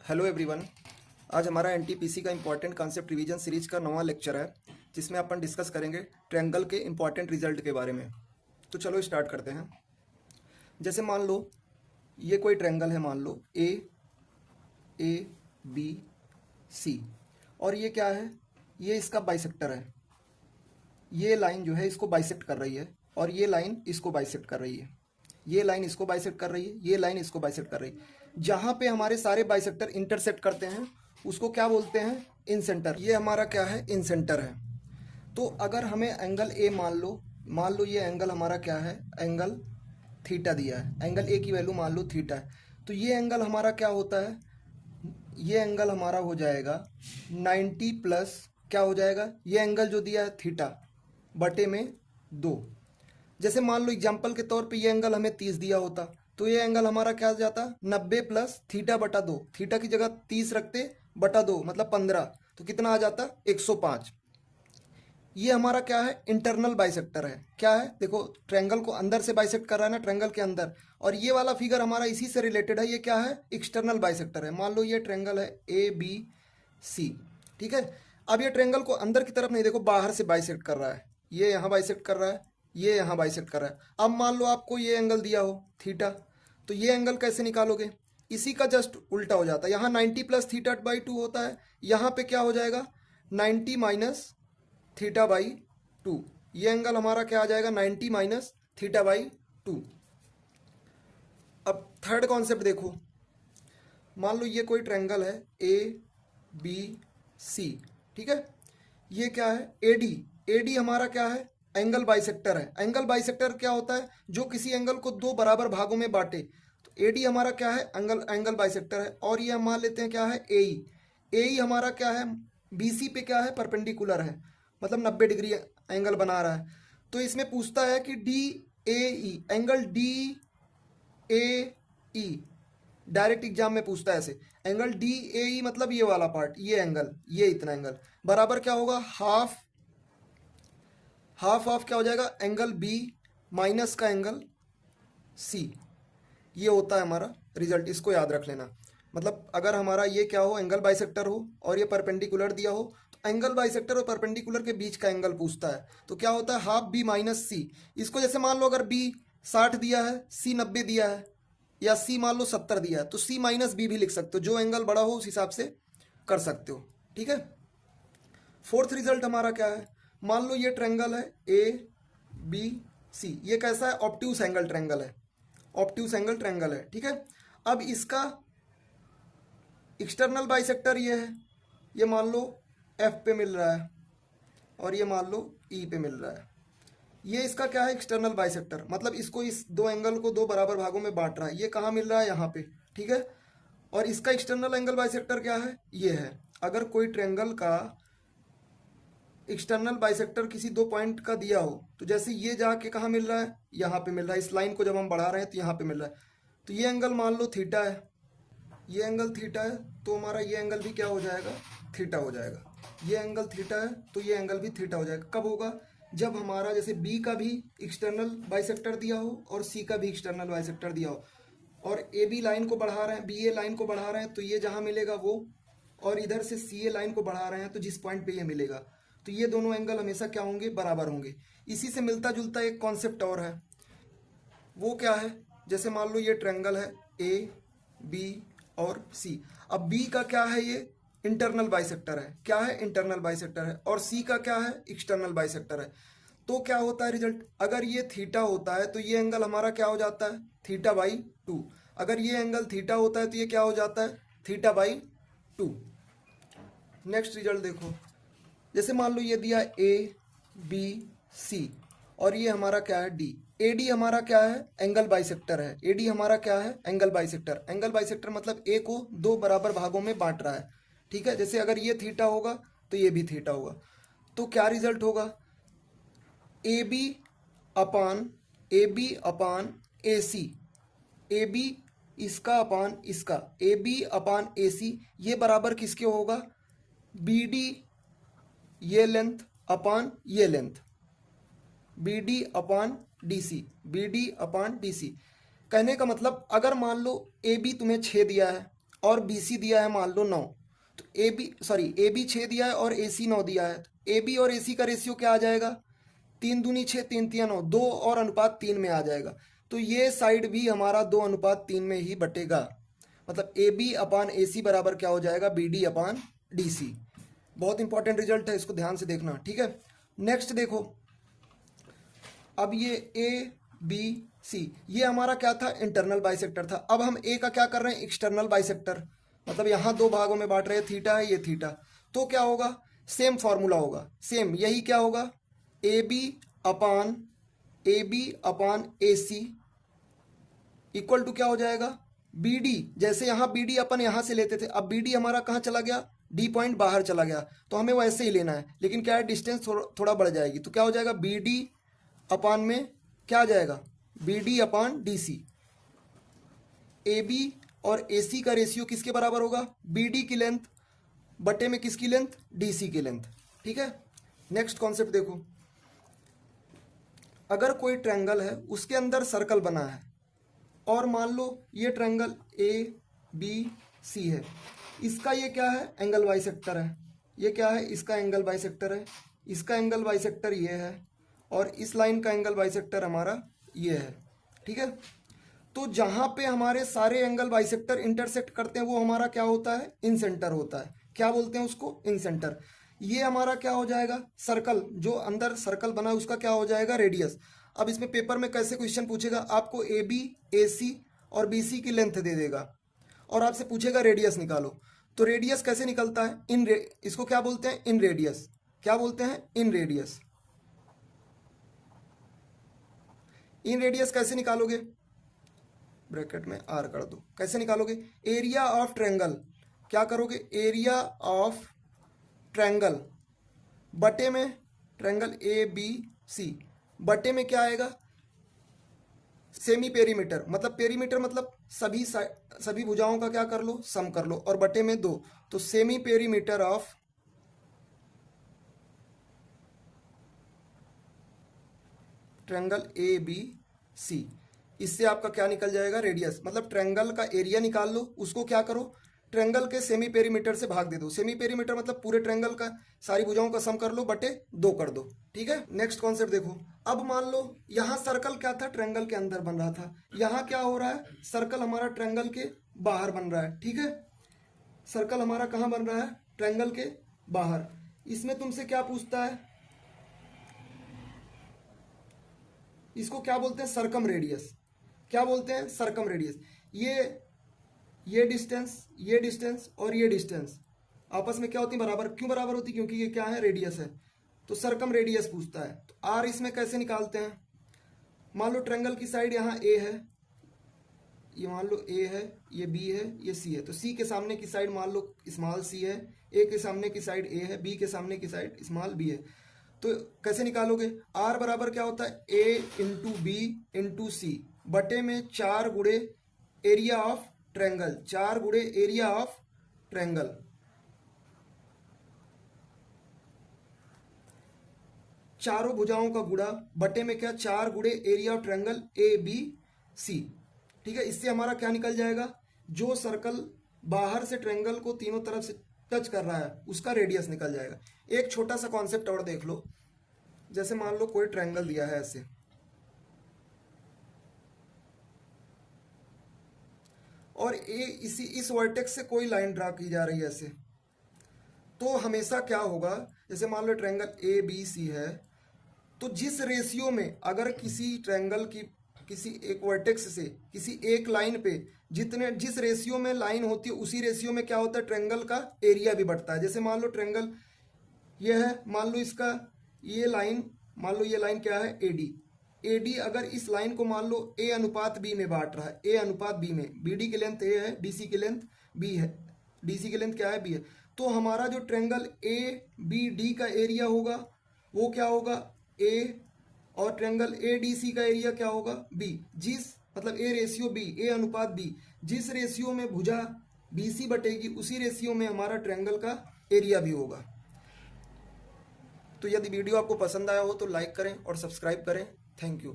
Hello everyone. आज हमारा NTPC का इम्पॉर्टेंट कॉन्सेप्ट रिवीजन सीरीज का 9वां लेक्चर है, जिसमें अपन डिस्कस करेंगे ट्रायंगल के इम्पॉर्टेंट रिजल्ट के बारे में। तो चलो स्टार्ट करते हैं। जैसे मान लो ये कोई ट्रायंगल है, मान लो ए बी सी, और ये क्या है, ये इसका बाइसेक्टर है। ये लाइन जो है इसको बाइसेक्ट कर रही है और ये लाइन इसको बाइसेक्ट कर रही है। ये लाइन इसको बाइसेक्ट कर रही है, ये लाइन इसको बाइसेक्ट कर रही है। जहाँ पे हमारे सारे बाइसेक्टर इंटरसेक्ट करते हैं उसको क्या बोलते हैं, इन सेंटर। ये हमारा क्या है, इन सेंटर है। तो अगर हमें एंगल ए मान लो ये एंगल हमारा क्या है, एंगल थीटा दिया है। एंगल ए की वैल्यू मान लो थीटा है। तो ये एंगल हमारा क्या होता है, ये एंगल हमारा हो जाएगा 90 प्लस क्या हो जाएगा, ये एंगल जो दिया है थीटा बटे में 2। जैसे मान लो एग्जाम्पल के तौर पे ये एंगल हमें 30 दिया होता तो ये एंगल हमारा क्या जाता, 90 प्लस थीटा बटा 2। थीटा की जगह 30 रखते, बटा 2 मतलब 15, तो कितना आ जाता, 105। ये हमारा क्या है, इंटरनल बाइसेक्टर है। क्या है, देखो ट्रायंगल को अंदर से बाइसेक्ट कर रहा है ना, ट्रायंगल के अंदर। और ये वाला फिगर हमारा इसी से रिलेटेड है। ये क्या है, एक्सटर्नल बाइसेक्टर है। मान लो ये ट्रायंगल है ए बी सी, ठीक है। अब ये ट्रायंगल को अंदर की तरफ नहीं, देखो बाहर से बाइसेक्ट कर रहा है। ये यहाँ बाइसेक्ट कर रहा है, ये यहाँ बाइसेक्ट कर रहा है। अब मान लो आपको ये एंगल दिया हो थीटा, तो ये एंगल कैसे निकालोगे, इसी का जस्ट उल्टा हो जाता है। यहाँ 90 प्लस थीटा बाई 2 होता है, यहाँ पे क्या हो जाएगा 90 माइनस थीटा बाई 2। ये एंगल हमारा क्या आ जाएगा, 90 माइनस थीटा बाई 2। अब थर्ड कॉन्सेप्ट देखो। मान लो ये कोई ट्रायंगल है ए बी सी, ठीक है। ये क्या है, एडी। एडी हमारा क्या है, एंगल बाइसेक्टर है। एंगल बाइसेक्टर क्या होता है, जो किसी एंगल को दो बराबर भागों में बांटे। तो एडी हमारा क्या है, एंगल बाइसेक्टर है। और ये हम मान लेते हैं क्या है, एई। एई हमारा क्या है, बीसी पे क्या है, परपेंडिकुलर है, मतलब 90 डिग्री एंगल बना रहा है। तो इसमें पूछता है कि D A E, angle D A E, direct exam में पूछता है ऐसे। एंगल डी ए ई मतलब ये वाला पार्ट, ये एंगल, ये इतना एंगल बराबर क्या होगा, हाफ हाफ ऑफ क्या हो जाएगा, एंगल बी माइनस का एंगल सी। ये होता है हमारा रिजल्ट, इसको याद रख लेना। मतलब अगर हमारा ये क्या हो, एंगल बाइसेक्टर हो और ये परपेंडिकुलर दिया हो, तो एंगल बाइसेक्टर और परपेंडिकुलर के बीच का एंगल पूछता है। तो क्या होता है, हाफ बी माइनस सी। इसको जैसे मान लो अगर बी 60 दिया है, सी 90 दिया है, या सी मान लो 70 दिया है, तो सी माइनस बी भी लिख सकते हो। जो एंगल बड़ा हो उस हिसाब से कर सकते हो, ठीक है। फोर्थ रिजल्ट हमारा क्या है, मान लो ये ट्रायंगल है ए बी सी। ये कैसा है, ऑब्ट्यूस एंगल ट्रायंगल है। ऑब्ट्यूस एंगल ट्रायंगल है, ठीक है। अब इसका एक्सटर्नल बाइसेक्टर ये है, ये मान लो एफ पे मिल रहा है और ये मान लो ई पे मिल रहा है। ये इसका क्या है, एक्सटर्नल बाइसेक्टर, मतलब इसको इस दो एंगल को दो बराबर भागों में बांट रहा है। ये कहाँ मिल रहा है, यहाँ पे, ठीक है। और इसका एक्सटर्नल एंगल बाइसेक्टर क्या है, ये है। अगर कोई ट्रायंगल का एक्सटर्नल बाइसेक्टर किसी दो पॉइंट का दिया हो, तो जैसे ये जाके कहाँ मिल रहा है, यहाँ पे मिल रहा है। इस लाइन को जब हम बढ़ा रहे हैं तो यहाँ पे मिल रहा है। तो ये एंगल मान लो थीटा है, ये एंगल थीटा है, तो हमारा ये एंगल भी क्या हो जाएगा, थीटा हो जाएगा। ये एंगल थीटा है तो ये एंगल भी थीटा हो जाएगा। कब होगा, जब हमारा जैसे बी का भी एक्सटर्नल बाइसेक्टर दिया हो और सी का भी एक्सटर्नल बाइसेक्टर दिया हो, और ए बी लाइन को बढ़ा रहे हैं, बी ए लाइन को बढ़ा रहे हैं, तो ये जहाँ मिलेगा वो, और इधर से सी ए लाइन को बढ़ा रहे हैं तो जिस पॉइंट पे ये मिलेगा, तो ये दोनों एंगल हमेशा क्या होंगे, बराबर होंगे। इसी से मिलता जुलता एक कॉन्सेप्ट और है, वो क्या है, जैसे मान लो ये ट्रायंगल है ए बी और सी। अब बी का क्या है, ये इंटरनल बाइसेक्टर है। क्या है, इंटरनल बाइसेक्टर है। और सी का क्या है, एक्सटर्नल बाइसेक्टर है। तो क्या होता है रिजल्ट, अगर ये थीटा होता है तो ये एंगल हमारा क्या हो जाता है, थीटा बाई 2। अगर ये एंगल थीटा होता है तो ये क्या हो जाता है, थीटा बाई 2। नेक्स्ट रिजल्ट देखो। जैसे मान लो ये दिया ए बी सी और ये हमारा क्या है, डी। ए डी हमारा क्या है, एंगल बाइसेक्टर है। ए डी हमारा क्या है, एंगल बाइसेक्टर। एंगल बाइसेक्टर मतलब ए को दो बराबर भागों में बांट रहा है, ठीक है। जैसे अगर ये थीटा होगा तो ये भी थीटा होगा, तो क्या रिजल्ट होगा, A B upon A C. A B इसका अपान इसका, ए बी अपान ए सी, ये बराबर किसके होगा, बी डी ये लेंथ अपान ये लेंथ, बी डी अपान डी सी, बी डी अपान डी सी। कहने का मतलब अगर मान लो ए बी तुम्हें 6 दिया है और BC दिया है मान लो 9, तो AB 6 दिया है और AC 9 दिया है, तो AB और AC का रेशियो क्या आ जाएगा, 3 दूनी 6, 3 तिया 9, 2 और अनुपात 3 में आ जाएगा। तो ये साइड भी हमारा 2 अनुपात 3 में ही बटेगा, मतलब AB अपान AC बराबर क्या हो जाएगा, BD अपान DC। बहुत इंपॉर्टेंट रिजल्ट है, इसको ध्यान से देखना, ठीक है। नेक्स्ट देखो, अब ये ABC ये हमारा क्या था, इंटरनल बाइसेक्टर था। अब हम A का क्या कर रहे हैं, एक्सटर्नल बाइसेक्टर, मतलब यहाँ दो भागों में बांट रहे हैं, थीटा है ये थीटा, तो क्या होगा, सेम फॉर्मूला होगा, सेम यही क्या होगा, AB upon AC equal to क्या हो जाएगा, BD। जैसे यहाँ BD अपन यहाँ से लेते थे, अब BD हमारा कहाँ चला गया, D पॉइंट बाहर चला गया, तो हमें वैसे ही लेना है, लेकिन क्या है, डिस्टेंस थोड़ा बढ़ जाएगी, तो क्या हो जाएगा, BD अपान में क्या आ जाएगा, BD अपान DC। AB और AC का रेशियो किसके बराबर होगा, BD की लेंथ बटे में किसकी लेंथ, DC की लेंथ, ठीक है। नेक्स्ट कॉन्सेप्ट देखो, अगर कोई ट्रायंगल है उसके अंदर सर्कल बना है, और मान लो ये ट्रायंगल ABC है, इसका ये क्या है, एंगल बाइसेक्टर है, ये क्या है, इसका एंगल बाइसेक्टर है, इसका एंगल बाइसेक्टर ये है, और इस लाइन का एंगल बाइसेक्टर हमारा ये है, ठीक है। तो जहाँ पे हमारे सारे एंगल बाइसेक्टर इंटरसेक्ट करते हैं वो हमारा क्या होता है, इन सेंटर होता है, क्या बोलते हैं उसको, इन सेंटर। ये हमारा क्या हो जाएगा, सर्कल, जो अंदर सर्कल बना है उसका क्या हो जाएगा, रेडियस। अब इसमें पेपर में कैसे क्वेश्चन पूछेगा, आपको AB AC और BC की लेंथ दे देगा और आपसे पूछेगा रेडियस निकालो, तो रेडियस कैसे निकलता है, इसको क्या बोलते हैं, इन रेडियस, क्या बोलते हैं, इन रेडियस। इन रेडियस कैसे निकालोगे, ब्रैकेट में R कर दो, कैसे निकालोगे, एरिया ऑफ ट्रायंगल, क्या करोगे, एरिया ऑफ ट्रायंगल बटे में ट्रायंगल ABC बटे में क्या आएगा, सेमी पेरीमीटर, मतलब पेरीमीटर मतलब सभी भुजाओं का क्या कर लो, सम कर लो, और बटे में 2, तो semi perimeter of triangle ABC। इससे आपका क्या निकल जाएगा, रेडियस, मतलब ट्रायंगल का एरिया निकाल लो, उसको क्या करो, ट्रायंगल के सेमी पेरीमीटर से भाग दे दो, सेमी पेरीमीटर मतलब पूरे ट्रायंगल का सारी भुजाओं का सम कर लो, बटे 2 कर दो, ठीक है। नेक्स्ट कॉन्सेप्ट देखो, अब मान लो यहाँ सर्कल क्या था, ट्रायंगल के अंदर बन रहा था, यहाँ क्या हो रहा है, सर्कल हमारा ट्रायंगल के बाहर बन रहा है, ठीक है। सर्कल हमारा कहाँ बन रहा है, ट्रायंगल के बाहर। इसमें तुमसे क्या पूछता है, इसको क्या बोलते हैं, सरकम रेडियस, क्या बोलते हैं, सरकम रेडियस। ये डिस्टेंस और ये डिस्टेंस आपस में क्या होती है, बराबर, क्यों बराबर होती, क्योंकि ये क्या है, रेडियस है, तो सरकम रेडियस पूछता है। तो R इसमें कैसे निकालते हैं, मान लो ट्रायंगल की साइड यहाँ A है, ये मान लो A है, ये B है, ये C है, तो C के सामने की साइड मान लो स्मॉल c है, A के सामने की साइड A है, B के सामने की साइड स्मॉल b है, तो कैसे निकालोगे, R बराबर क्या होता है, A into B into C बटे में 4 गुणे एरिया ऑफ ट्रायंगल, 4 गुणे एरिया ऑफ ट्रायंगल, चारों भुजाओं का गुणा बटे में क्या, 4 गुणे एरिया ऑफ ट्रायंगल ABC, ठीक है। इससे हमारा क्या निकल जाएगा, जो सर्कल बाहर से ट्रायंगल को तीनों तरफ से टच कर रहा है उसका रेडियस निकल जाएगा। एक छोटा सा कॉन्सेप्ट और देख लो, जैसे मान लो कोई ट्रायंगल दिया है ऐसे, और इस वर्टेक्स से कोई लाइन ड्रा की जा रही है ऐसे, तो हमेशा क्या होगा, जैसे मान लो ट्रायंगल ABC है, तो जिस रेशियो में अगर किसी ट्रायंगल की किसी एक वर्टेक्स से किसी एक लाइन पे जिस रेशियो में लाइन होती है उसी रेशियो में क्या होता है, ट्रायंगल का एरिया भी बढ़ता है। जैसे मान लो ट्रायंगल ये है, मान लो इसका ये लाइन, मान लो ये लाइन क्या है, AD अगर इस लाइन को मान लो A अनुपात B में बांट रहा है, A अनुपात B में, BD की लेंथ A है, DC की लेंथ B है, DC की लेंथ क्या है, B है, तो हमारा जो ट्रायंगल ABD का एरिया होगा वो क्या होगा, A, और ट्रायंगल ADC का एरिया क्या होगा, B। जिस मतलब A रेशियो B, A अनुपात B, जिस रेशियो में भुजा BC बटेगी उसी रेशियो में हमारा ट्रायंगल का एरिया भी होगा। तो यदि वीडियो आपको पसंद आया हो तो लाइक करें और सब्सक्राइब करें। Thank you.